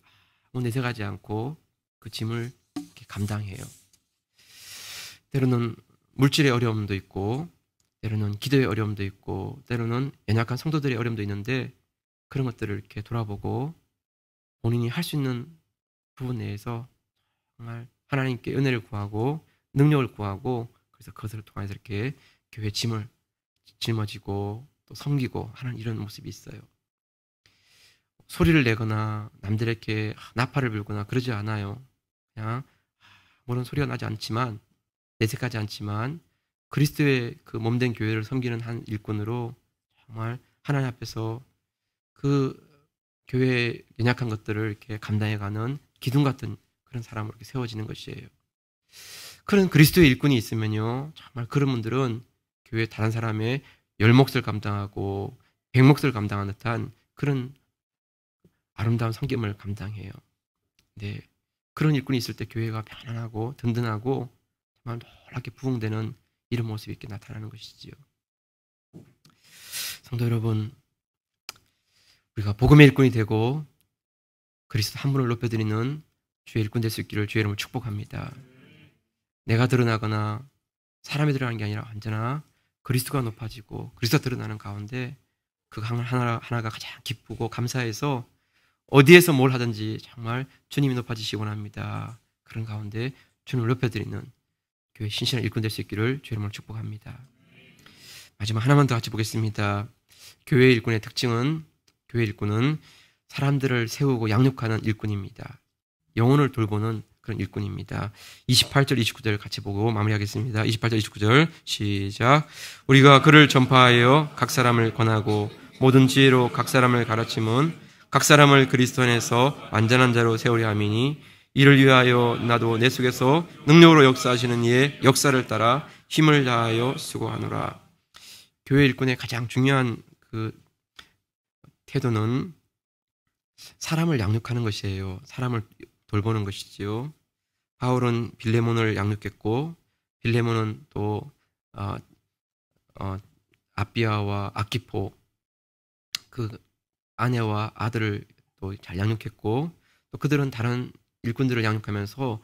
아무 내색하지 않고 그 짐을 이렇게 감당해요. 때로는 물질의 어려움도 있고, 때로는 기도의 어려움도 있고, 때로는 연약한 성도들의 어려움도 있는데, 그런 것들을 이렇게 돌아보고 본인이 할 수 있는 부분 내에서 정말 하나님께 은혜를 구하고 능력을 구하고, 그래서 그것을 통해서 이렇게 교회 짐을 짊어지고 또 섬기고 하는 이런 모습이 있어요. 소리를 내거나 남들에게 나팔을 불거나 그러지 않아요. 그냥 물론 소리가 나지 않지만, 내색하지 않지만 그리스도의 그 몸된 교회를 섬기는 한 일꾼으로 정말 하나님 앞에서 그 교회의 연약한 것들을 이렇게 감당해가는 기둥 같은 그런 사람으로 이렇게 세워지는 것이에요. 그런 그리스도의 일꾼이 있으면요, 정말 그런 분들은 교회 다른 사람의 10몫을 감당하고 100몫을 감당하는 듯한 그런 아름다운 섬김을 감당해요. 네, 그런 일꾼이 있을 때 교회가 편안하고 든든하고 정말 놀랍게 부흥되는 이런 모습이 이렇게 나타나는 것이지요. 성도 여러분, 우리가 복음의 일꾼이 되고 그리스도 한 분을 높여드리는 주의 일꾼 될 수 있기를 주의 이름으로 축복합니다. 내가 드러나거나 사람이 드러나는 게 아니라 언제나 그리스도가 높아지고 그리스도가 드러나는 가운데 그 하나가 가장 기쁘고 감사해서 어디에서 뭘 하든지 정말 주님이 높아지시기 원합니다. 그런 가운데 주님을 높여드리는 교회 신실한 일꾼 될 수 있기를 주의 이름으로 축복합니다. 마지막 하나만 더 같이 보겠습니다. 교회 일꾼의 특징은, 교회 일꾼은 사람들을 세우고 양육하는 일꾼입니다. 영혼을 돌보는 그런 일꾼입니다. 28절, 29절 같이 보고 마무리하겠습니다. 28절, 29절 시작. 우리가 그를 전파하여 각 사람을 권하고 모든 지혜로 각 사람을 가르침은 각 사람을 그리스도 안에서 완전한 자로 세우려 함이니, 이를 위하여 나도 내 속에서 능력으로 역사하시는 이의 역사를 따라 힘을 다하여 수고하노라. 교회 일꾼의 가장 중요한 그 태도는 사람을 양육하는 것이에요. 사람을 돌보는 것이지요. 바울은 빌레몬을 양육했고, 빌레몬은 또 아비아와 아키포 그 아내와 아들을 또 잘 양육했고, 또 그들은 다른 일꾼들을 양육하면서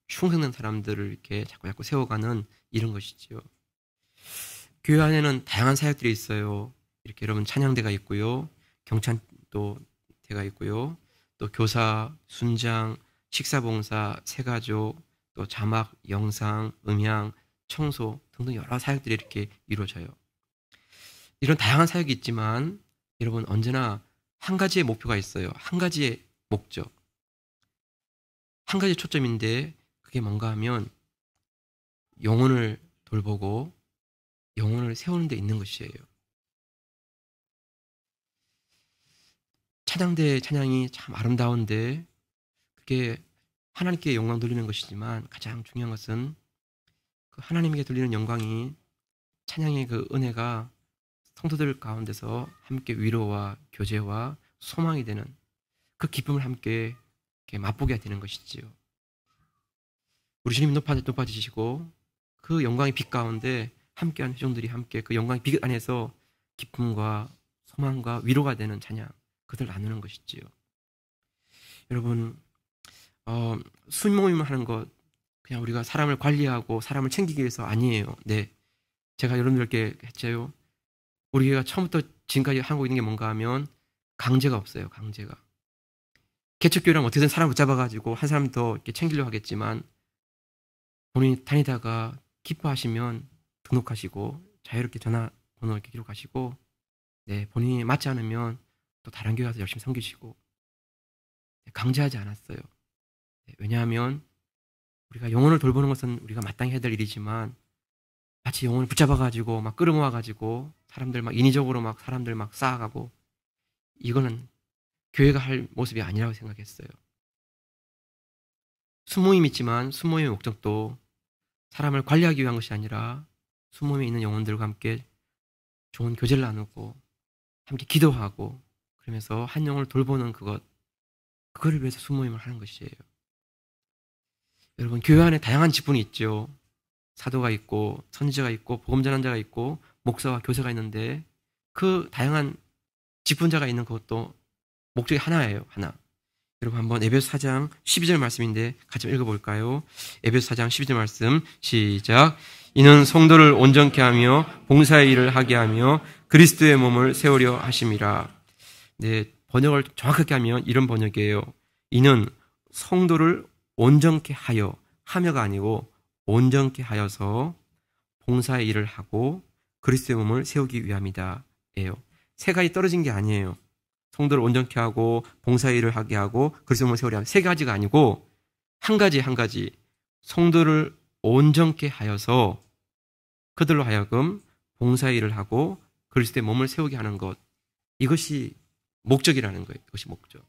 충성된 사람들을 이렇게 자꾸 세워가는 이런 것이지요. 교회 안에는 다양한 사역들이 있어요. 이렇게 여러분 찬양대가 있고요, 경찬도 대가 있고요, 또 교사, 순장, 식사봉사, 새가족, 또 자막, 영상, 음향, 청소 등등 여러 사역들이 이렇게 이루어져요. 이런 다양한 사역이 있지만 여러분 언제나 한 가지의 목표가 있어요. 한 가지의 목적, 한 가지 초점인데, 그게 뭔가 하면 영혼을 돌보고 영혼을 세우는 데 있는 것이에요. 찬양대 찬양이 참 아름다운데 그게 하나님께 영광 돌리는 것이지만, 가장 중요한 것은 그 하나님께 돌리는 영광이, 찬양의 그 은혜가 성도들 가운데서 함께 위로와 교제와 소망이 되는 그 기쁨을 함께 이렇게 맛보게 되는 것이지요. 우리 주님이 높아지시고 그 영광의 빛 가운데 함께한 회중들이 함께 그 영광의 빛 안에서 기쁨과 소망과 위로가 되는 찬양, 그것을 나누는 것이지요. 여러분, 순모임을 하는 것, 그냥 우리가 사람을 관리하고 사람을 챙기기 위해서 아니에요. 네, 제가 여러분들께 했죠. 우리 교회가 처음부터 지금까지 하고 있는 게 뭔가 하면 강제가 없어요. 강제가. 개척교회라면 어떻게든 사람 붙잡아가지고 한 사람 더 이렇게 챙기려고 하겠지만, 본인이 다니다가 기뻐하시면 등록하시고 자유롭게 전화번호 이렇게 기록하시고, 네, 본인이 맞지 않으면 또 다른 교회 가서 열심히 섬기시고, 강제하지 않았어요. 네, 왜냐하면 우리가 영혼을 돌보는 것은 우리가 마땅히 해야 될 일이지만, 마치 영혼을 붙잡아가지고 막 끌어모아가지고 사람들 막 인위적으로 막 사람들 막 쌓아가고, 이거는 교회가 할 모습이 아니라고 생각했어요. 순모임이 있지만 순모임의 목적도 사람을 관리하기 위한 것이 아니라 순모임에 있는 영혼들과 함께 좋은 교제를 나누고 함께 기도하고 그러면서 한 영혼을 돌보는 그거를 위해서 순모임을 하는 것이에요. 여러분, 교회 안에 다양한 직분이 있죠. 사도가 있고 선지자가 있고 복음 전환자가 있고 목사와 교사가 있는데, 그 다양한 직분자가 있는 그것도 목적이 하나예요. 하나. 여러분 한번 에베소 4장 12절 말씀인데 같이 읽어볼까요? 에베소 4장 12절 말씀 시작. 이는 성도를 온전케 하며 봉사의 일을 하게 하며 그리스도의 몸을 세우려 하심이라. 네, 번역을 정확하게 하면 이런 번역이에요. 이는 성도를 온전케 하여가 아니고 온전케 하여서 봉사의 일을 하고 그리스도의 몸을 세우기 위함이다 예요. 세 가지 떨어진 게 아니에요. 성도를 온전케 하고 봉사의 일을 하게 하고 그리스도의 몸을 세우려 하면 세 가지가 아니고 한 가지 성도를 온전케 하여서 그들로 하여금 봉사의 일을 하고 그리스도의 몸을 세우게 하는 것, 이것이 목적이라는 거예요. 이것이 목적.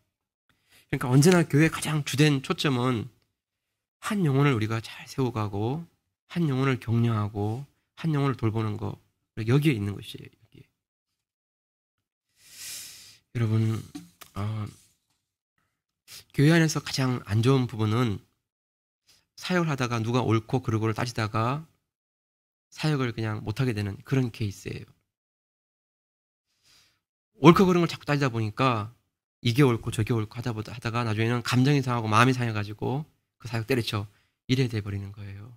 그러니까 언제나 교회의 가장 주된 초점은 한 영혼을 우리가 잘 세워가고 한 영혼을 격려하고 한 영혼을 돌보는 것, 여기에 있는 것이에요. 여기에. 여러분, 교회 안에서 가장 안 좋은 부분은 사역을 하다가 누가 옳고 그르고를 따지다가 사역을 그냥 못하게 되는 그런 케이스예요. 옳고 그른 걸 자꾸 따지다 보니까 이게 옳고 저게 옳고 하다가 나중에는 감정이 상하고 마음이 상해가지고 그 사역 때려쳐 이래 돼버리는 거예요.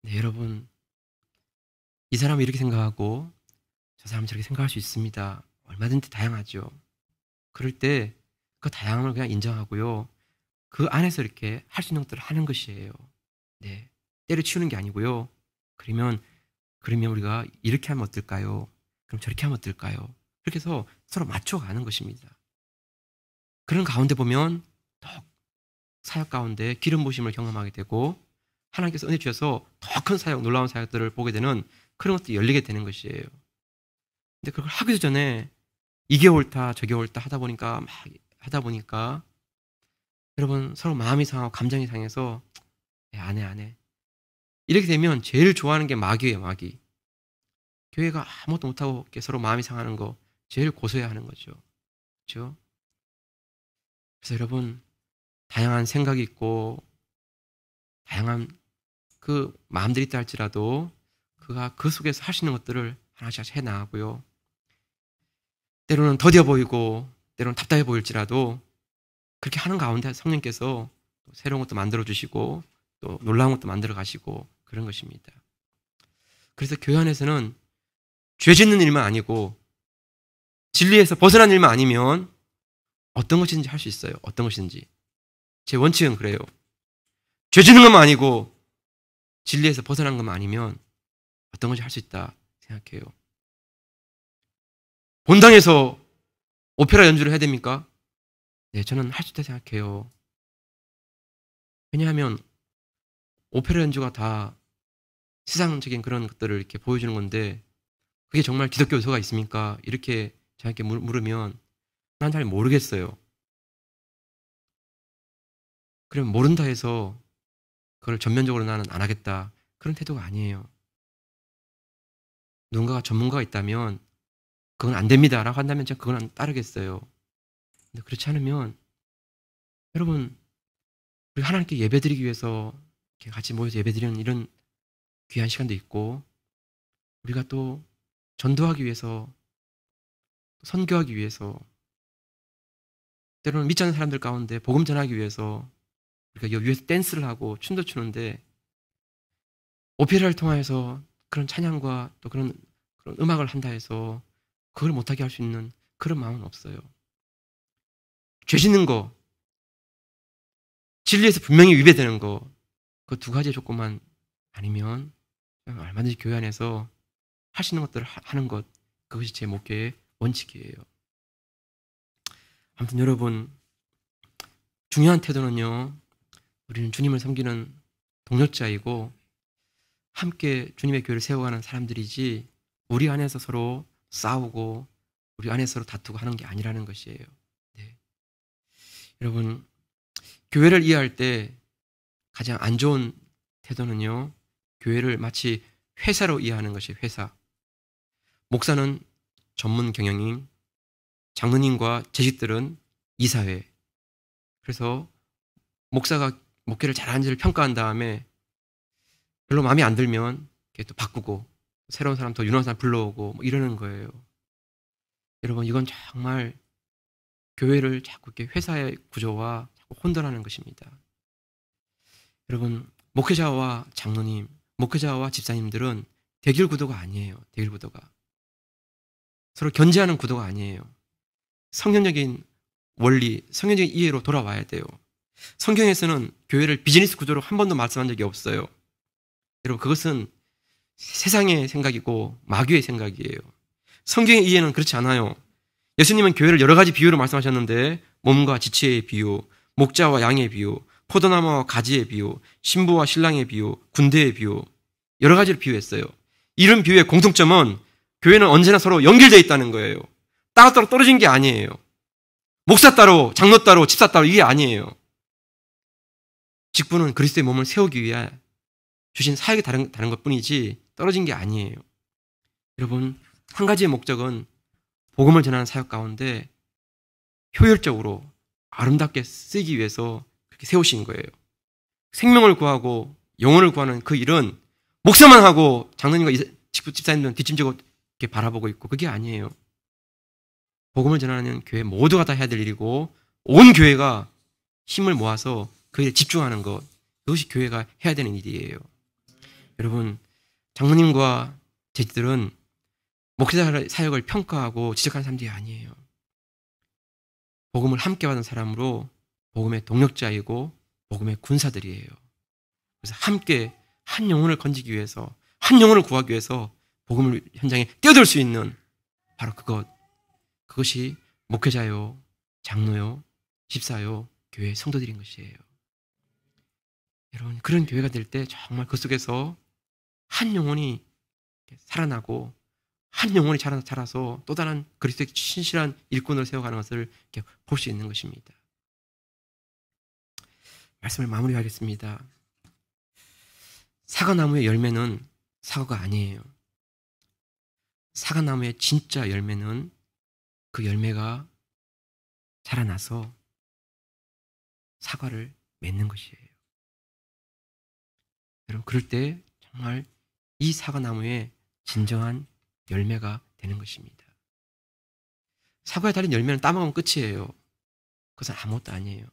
네, 여러분, 이 사람은 이렇게 생각하고 저 사람은 저렇게 생각할 수 있습니다. 얼마든지 다양하죠. 그럴 때 그 다양함을 그냥 인정하고요. 그 안에서 이렇게 할 수 있는 것들을 하는 것이에요. 네, 때려치우는 게 아니고요. 그러면 우리가 이렇게 하면 어떨까요? 그럼 저렇게 하면 어떨까요? 그렇게 해서 서로 맞춰가는 것입니다. 그런 가운데 보면 더 사역 가운데 기름 부심을 경험하게 되고 하나님께서 은혜 주셔서 더 큰 사역, 놀라운 사역들을 보게 되는 그런 것들이 열리게 되는 것이에요. 근데 그걸 하기도 전에 이게 옳다 저게 옳다 하다 보니까 여러분 서로 마음이 상하고 감정이 상해서 안 해. 이렇게 되면 제일 좋아하는 게 마귀예요. 마귀. 교회가 아무것도 못하고 서로 마음이 상하는 거 제일 고소해야 하는 거죠. 그렇죠? 그래서 여러분, 다양한 생각이 있고 다양한 그 마음들이 있다 할지라도 그가 그 속에서 할 수 있는 것들을 하나씩 해나가고요. 때로는 더뎌 보이고 때로는 답답해 보일지라도 그렇게 하는 가운데 성령께서 새로운 것도 만들어 주시고 또 놀라운 것도 만들어 가시고 그런 것입니다. 그래서 교회 안에서는 죄 짓는 일만 아니고 진리에서 벗어난 일만 아니면 어떤 것이든지 할 수 있어요. 어떤 것이든지. 제 원칙은 그래요. 죄 짓는 것만 아니고 진리에서 벗어난 것만 아니면 어떤 것이 할 수 있다 생각해요. 본당에서 오페라 연주를 해야 됩니까? 네, 저는 할 수 있다 생각해요. 왜냐하면 오페라 연주가 다 세상적인 그런 것들을 이렇게 보여주는 건데 그게 정말 기독교 요소가 있습니까? 이렇게 저한테 물으면 난 잘 모르겠어요. 그러면 모른다 해서 그걸 전면적으로 나는 안 하겠다. 그런 태도가 아니에요. 누군가가 전문가가 있다면 그건 안 됩니다 라고 한다면 제가 그건 따르겠어요. 근데 그렇지 않으면 여러분, 우리 하나님께 예배드리기 위해서 이렇게 같이 모여서 예배드리는 이런 귀한 시간도 있고 우리가 또 전도하기 위해서 선교하기 위해서 때로는 믿지 않는 사람들 가운데 복음 전하기 위해서 우리가 여기 위에서 댄스를 하고 춤도 추는데 오페라를 통해서 그런 찬양과 또 그런 음악을 한다 해서 그걸 못하게 할 수 있는 그런 마음은 없어요. 죄 짓는 거, 진리에서 분명히 위배되는 거, 그 두 가지 조건만 아니면 얼마든지 교회 안에서 할 수 있는 것들을 하는 것, 그것이 제 목회의 원칙이에요. 아무튼 여러분, 중요한 태도는요, 우리는 주님을 섬기는 동역자이고 함께 주님의 교회를 세워가는 사람들이지 우리 안에서 서로 싸우고 우리 안에서 서로 다투고 하는 게 아니라는 것이에요. 네. 여러분, 교회를 이해할 때 가장 안 좋은 태도는요, 교회를 마치 회사로 이해하는 것이 회사. 목사는 전문 경영인, 장로님과 재직들은 이사회. 그래서 목사가 목회를 잘하는지를 평가한 다음에 별로 마음에 안 들면 또 바꾸고 새로운 사람, 더 유능한 사람 불러오고 뭐 이러는 거예요. 여러분, 이건 정말 교회를 자꾸 이렇게 회사의 구조와 자꾸 혼돈하는 것입니다. 여러분, 목회자와 장로님, 목회자와 집사님들은 대결 구도가 아니에요. 대결 구도가. 서로 견제하는 구도가 아니에요. 성경적인 원리, 성경적인 이해로 돌아와야 돼요. 성경에서는 교회를 비즈니스 구조로 한 번도 말씀한 적이 없어요. 여러분, 그것은 세상의 생각이고 마귀의 생각이에요. 성경의 이해는 그렇지 않아요. 예수님은 교회를 여러 가지 비유로 말씀하셨는데 몸과 지체의 비유, 목자와 양의 비유, 포도나무와 가지의 비유, 신부와 신랑의 비유, 군대의 비유, 여러 가지를 비유했어요. 이런 비유의 공통점은 교회는 언제나 서로 연결되어 있다는 거예요. 따로따로 떨어진 게 아니에요. 목사 따로, 장로 따로, 집사 따로 이게 아니에요. 직분은 그리스도의 몸을 세우기 위해 주신 사역이 다른 것뿐이지 떨어진 게 아니에요. 여러분, 한 가지의 목적은 복음을 전하는 사역 가운데 효율적으로 아름답게 쓰기 위해서 그렇게 세우신 거예요. 생명을 구하고 영혼을 구하는 그 일은 목사만 하고 장로님과 집사님들은 뒷짐지고 이렇게 바라보고 있고 그게 아니에요. 복음을 전하는 교회 모두가 다 해야 될 일이고 온 교회가 힘을 모아서 그 일에 집중하는 것, 그것이 교회가 해야 되는 일이에요. 여러분, 장로님과 제자들은 목회자 사역을 평가하고 지적하는 사람들이 아니에요. 복음을 함께 받은 사람으로 복음의 동력자이고 복음의 군사들이에요. 그래서 함께 한 영혼을 건지기 위해서, 한 영혼을 구하기 위해서 복음을 현장에 뛰어들 수 있는 바로 그것이 목회자요, 장로요, 집사요, 교회 성도들인 것이에요. 여러분, 그런 교회가 될 때 정말 그 속에서 한 영혼이 살아나고 한 영혼이 자라서 또 다른 그리스도의 신실한 일꾼을 세워가는 것을 볼 수 있는 것입니다. 말씀을 마무리하겠습니다. 사과나무의 열매는 사과가 아니에요. 사과나무의 진짜 열매는 그 열매가 자라나서 사과를 맺는 것이에요. 여러분, 그럴 때 정말 이 사과나무의 진정한 열매가 되는 것입니다. 사과에 달린 열매는 따먹으면 끝이에요. 그것은 아무것도 아니에요.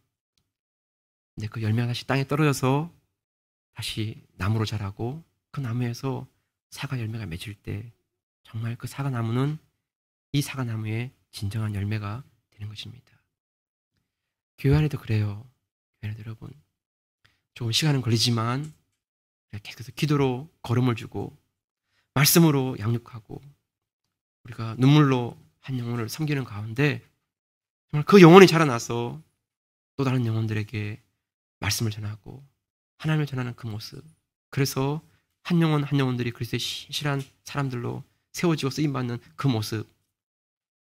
근데 그 열매가 다시 땅에 떨어져서 다시 나무로 자라고 그 나무에서 사과 열매가 맺힐 때 정말 그 사과나무는 이 사과나무의 진정한 열매가 되는 것입니다. 교회 안에도 그래요. 교회 안에도 여러분, 조금 시간은 걸리지만 계속해서 기도로 걸음을 주고 말씀으로 양육하고 우리가 눈물로 한 영혼을 섬기는 가운데 정말 그 영혼이 자라나서 또 다른 영혼들에게 말씀을 전하고 하나님을 전하는 그 모습, 그래서 한 영혼 한 영혼들이 그리스도의 신실한 사람들로 세워지고 쓰임받는 그 모습,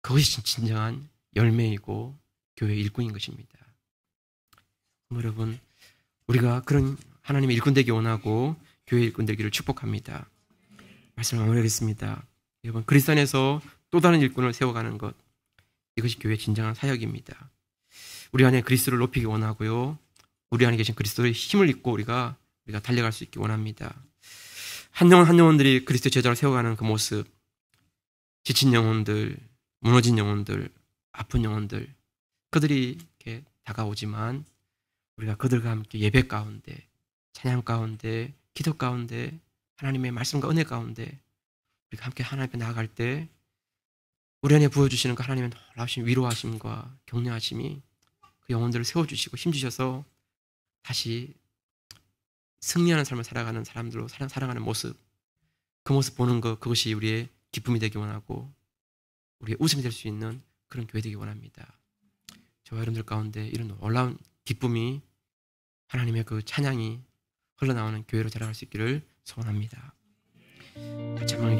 그것이 진정한 열매이고 교회의 일꾼인 것입니다. 여러분, 우리가 그런 하나님의 일꾼 되기 원하고 교회 일꾼 되기를 축복합니다. 말씀을 마무리하겠습니다. 여러분, 그리스도 안에서 또 다른 일꾼을 세워가는 것, 이것이 교회의 진정한 사역입니다. 우리 안에 그리스도를 높이기 원하고요, 우리 안에 계신 그리스도의 힘을 입고 우리가 달려갈 수 있기 원합니다. 한 영혼 한 영혼들이 그리스도의 제자로 세워가는 그 모습, 지친 영혼들, 무너진 영혼들, 아픈 영혼들, 그들이 이렇게 다가오지만 우리가 그들과 함께 예배 가운데, 찬양 가운데, 기도 가운데, 하나님의 말씀과 은혜 가운데 우리가 함께 하나님 앞에 나아갈 때 우리 안에 부어주시는 그 하나님의 놀라우신 위로하심과 격려하심이 그 영혼들을 세워주시고 힘주셔서 다시 승리하는 삶을 살아가는 사람들로 살아가는 모습, 그 모습 보는 것, 그것이 우리의 기쁨이 되기 원하고 우리의 웃음이 될 수 있는 그런 교회 되기 원합니다. 저와 여러분들 가운데 이런 놀라운 기쁨이, 하나님의 그 찬양이 흘러나오는 교회로 자라갈 수 있기를 소원합니다. 같이 한번